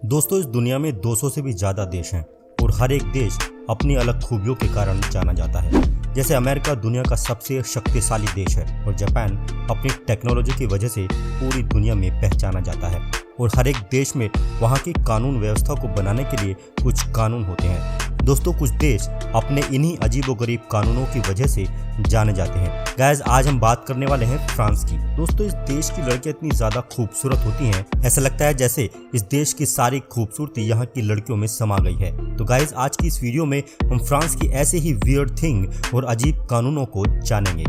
दोस्तों, इस दुनिया में 200 से भी ज़्यादा देश हैं और हर एक देश अपनी अलग खूबियों के कारण जाना जाता है। जैसे अमेरिका दुनिया का सबसे शक्तिशाली देश है और जापान अपनी टेक्नोलॉजी की वजह से पूरी दुनिया में पहचाना जाता है। और हर एक देश में वहाँ की कानून व्यवस्था को बनाने के लिए कुछ कानून होते हैं। दोस्तों, कुछ देश अपने इन्हीं अजीबोगरीब कानूनों की वजह से जाने जाते हैं। गाइस, आज हम बात करने वाले हैं फ्रांस की। दोस्तों, इस देश की लड़कियां इतनी ज्यादा खूबसूरत होती हैं, ऐसा लगता है जैसे इस देश की सारी खूबसूरती यहाँ की लड़कियों में समा गई है। तो गाइस, आज की इस वीडियो में हम फ्रांस की ऐसे ही वियर्ड थिंग और अजीब कानूनों को जानेंगे।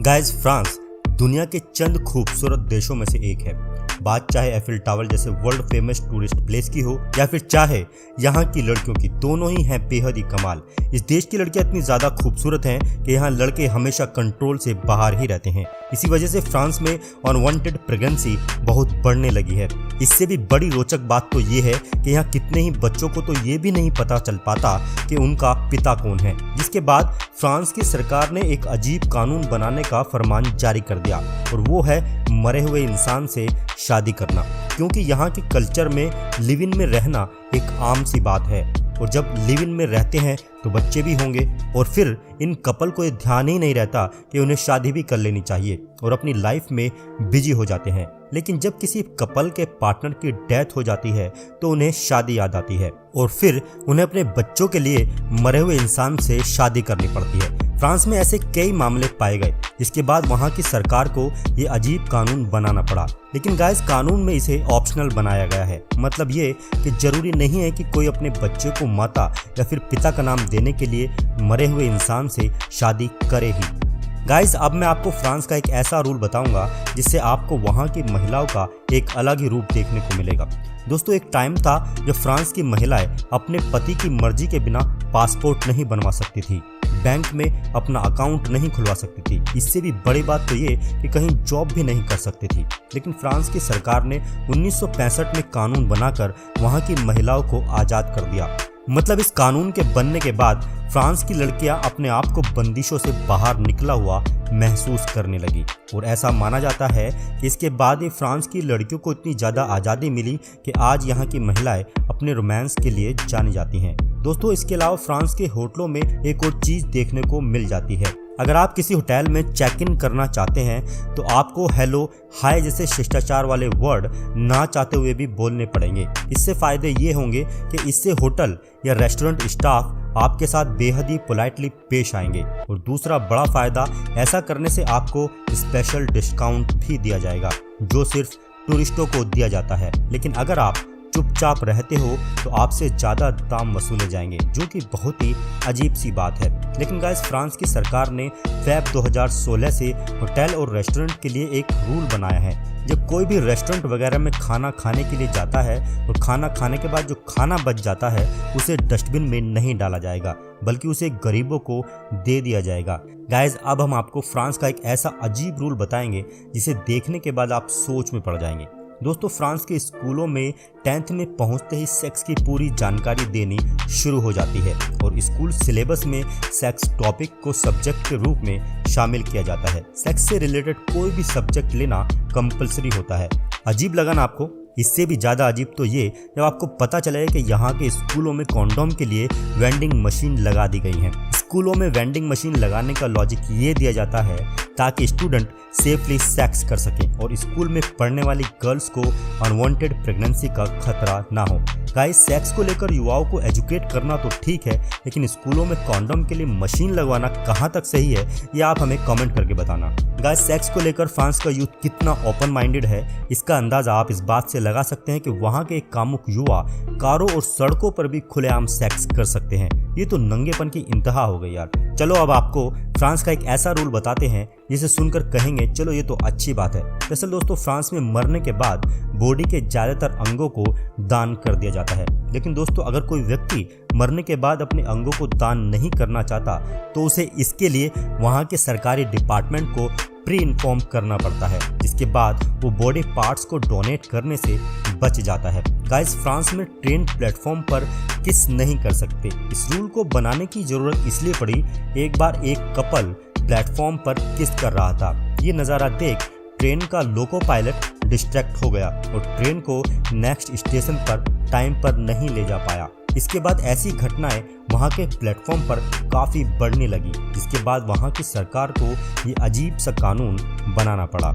गाइस, फ्रांस दुनिया के चंद खूबसूरत देशों में से एक है। बात चाहे एफिल टावर जैसे वर्ल्ड फेमस टूरिस्ट प्लेस की हो या फिर चाहे यहाँ की लड़कियों की, दोनों ही हैं बेहद ही कमाल। इस देश की लड़कियां इतनी ज्यादा खूबसूरत हैं कि यहाँ लड़के हमेशा कंट्रोल से बाहर ही रहते हैं। इसी वजह से फ्रांस में अनवांटेड प्रेगनेंसी बहुत बढ़ने लगी है। इससे भी बड़ी रोचक बात तो ये है कि यहाँ कितने ही बच्चों को तो ये भी नहीं पता चल पाता कि उनका पिता कौन है। जिसके बाद फ्रांस की सरकार ने एक अजीब कानून बनाने का फरमान जारी कर दिया और वो है मरे हुए इंसान से शादी करना। क्योंकि यहाँ के कल्चर में लिव इन में रहना एक आम सी बात है और जब लिव इन में रहते हैं तो बच्चे भी होंगे और फिर इन कपल को ये ध्यान ही नहीं रहता कि उन्हें शादी भी कर लेनी चाहिए और अपनी लाइफ में बिजी हो जाते हैं। लेकिन जब किसी कपल के पार्टनर की डेथ हो जाती है तो उन्हें शादी याद आती है और फिर उन्हें अपने बच्चों के लिए मरे हुए इंसान से शादी करनी पड़ती है। फ्रांस में ऐसे कई मामले पाए गए, जिसके बाद वहां की सरकार को ये अजीब कानून बनाना पड़ा। लेकिन गाइस, कानून में इसे ऑप्शनल बनाया गया है। मतलब ये कि जरूरी नहीं है कि कोई अपने बच्चे को माता या फिर पिता का नाम देने के लिए मरे हुए इंसान से शादी करे ही। गाइस, अब मैं आपको फ्रांस का एक ऐसा रूल बताऊंगा जिससे आपको वहां की महिलाओं का एक अलग ही रूप देखने को मिलेगा। दोस्तों, एक टाइम था जब फ्रांस की महिलाएं अपने पति की मर्जी के बिना पासपोर्ट नहीं बनवा सकती थी, बैंक में अपना अकाउंट नहीं खुलवा सकती थी। इससे भी बड़ी बात तो ये कि कहीं जॉब भी नहीं कर सकती थी। लेकिन फ्रांस की सरकार ने 1965 में कानून बनाकर वहां की महिलाओं को आज़ाद कर दिया। मतलब इस कानून के बनने के बाद फ्रांस की लड़कियां अपने आप को बंदिशों से बाहर निकला हुआ महसूस करने लगी और ऐसा माना जाता है कि इसके बाद ही फ्रांस की लड़कियों को इतनी ज़्यादा आज़ादी मिली कि आज यहाँ की महिलाएं अपने रोमांस के लिए जानी जाती हैं। दोस्तों, इसके अलावा फ्रांस के होटलों में एक और चीज़ देखने को मिल जाती है। अगर आप किसी होटल में चेक इन करना चाहते हैं तो आपको हेलो, हाय जैसे शिष्टाचार वाले वर्ड ना चाहते हुए भी बोलने पड़ेंगे। इससे फ़ायदे ये होंगे कि इससे होटल या रेस्टोरेंट स्टाफ आपके साथ बेहद ही पोलाइटली पेश आएंगे और दूसरा बड़ा फ़ायदा, ऐसा करने से आपको स्पेशल डिस्काउंट भी दिया जाएगा जो सिर्फ टूरिस्टों को दिया जाता है। लेकिन अगर आप चुपचाप रहते हो तो आपसे ज़्यादा दाम वसूले जाएंगे, जो कि बहुत ही अजीब सी बात है। लेकिन गाइस, फ्रांस की सरकार ने फेब 2016 से होटल और रेस्टोरेंट के लिए एक रूल बनाया है। जब कोई भी रेस्टोरेंट वगैरह में खाना खाने के लिए जाता है और खाना खाने के बाद जो खाना बच जाता है उसे डस्टबिन में नहीं डाला जाएगा, बल्कि उसे गरीबों को दे दिया जाएगा। गाइस, अब हम आपको फ्रांस का एक ऐसा अजीब रूल बताएंगे जिसे देखने के बाद आप सोच में पड़ जाएंगे। दोस्तों, फ्रांस के स्कूलों में 10th में पहुंचते ही सेक्स की पूरी जानकारी देनी शुरू हो जाती है और स्कूल सिलेबस में सेक्स टॉपिक को सब्जेक्ट के रूप में शामिल किया जाता है। सेक्स से रिलेटेड कोई भी सब्जेक्ट लेना कंपलसरी होता है। अजीब लगा ना आपको? इससे भी ज़्यादा अजीब तो ये जब आपको पता चले कि यहाँ के स्कूलों में कॉन्डोम के लिए वेंडिंग मशीन लगा दी गई हैं। स्कूलों में वेंडिंग मशीन लगाने का लॉजिक ये दिया जाता है ताकि स्टूडेंट सेफली सेक्स कर सकें और स्कूल में पढ़ने वाली गर्ल्स को अनवांटेड प्रेगनेंसी का खतरा ना हो। गाइस, सेक्स को लेकर युवाओं को एजुकेट करना तो ठीक है, लेकिन स्कूलों में कॉन्डोम के लिए मशीन लगवाना कहाँ तक सही है, ये आप हमें कमेंट करके बताना। गाइस, सेक्स को लेकर फ्रांस का यूथ कितना ओपन माइंडेड है, इसका अंदाजा आप इस बात से लगा सकते हैं कि वहाँ के एक कामुक युवा कारों और सड़कों पर भी खुलेआम सेक्स कर सकते हैं। ये तो नंगेपन की इंतहा हो गई यार। चलो, अब आपको फ्रांस का एक ऐसा रूल बताते हैं जिसे सुनकर कहेंगे चलो ये तो अच्छी बात है। दरअसल दोस्तों, फ्रांस में मरने के बाद बॉडी के ज़्यादातर अंगों को दान कर दिया जाता है। लेकिन दोस्तों, अगर कोई व्यक्ति मरने के बाद अपने अंगों को दान नहीं करना चाहता तो उसे इसके लिए वहाँ के सरकारी डिपार्टमेंट को प्री इन्फॉर्म करना पड़ता है, जिसके बाद वो बॉडी पार्ट्स को डोनेट करने से बच जाता है। गाइस, फ्रांस में ट्रेन प्लेटफॉर्म पर किस नहीं कर सकते। इस रूल को बनाने की जरूरत इसलिए पड़ी, एक बार एक कपल प्लेटफॉर्म पर किस कर रहा था। ये नज़ारा देख ट्रेन का लोको पायलट डिस्ट्रैक्ट हो गया और ट्रेन को नेक्स्ट स्टेशन पर टाइम पर नहीं ले जा पाया। इसके बाद ऐसी घटनाएं वहां के प्लेटफॉर्म पर काफ़ी बढ़ने लगी, जिसके बाद वहां की सरकार को ये अजीब सा कानून बनाना पड़ा।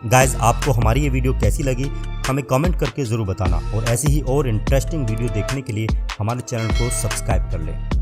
गाइज, आपको हमारी ये वीडियो कैसी लगी हमें कमेंट करके ज़रूर बताना और ऐसी ही और इंटरेस्टिंग वीडियो देखने के लिए हमारे चैनल को सब्सक्राइब कर लें।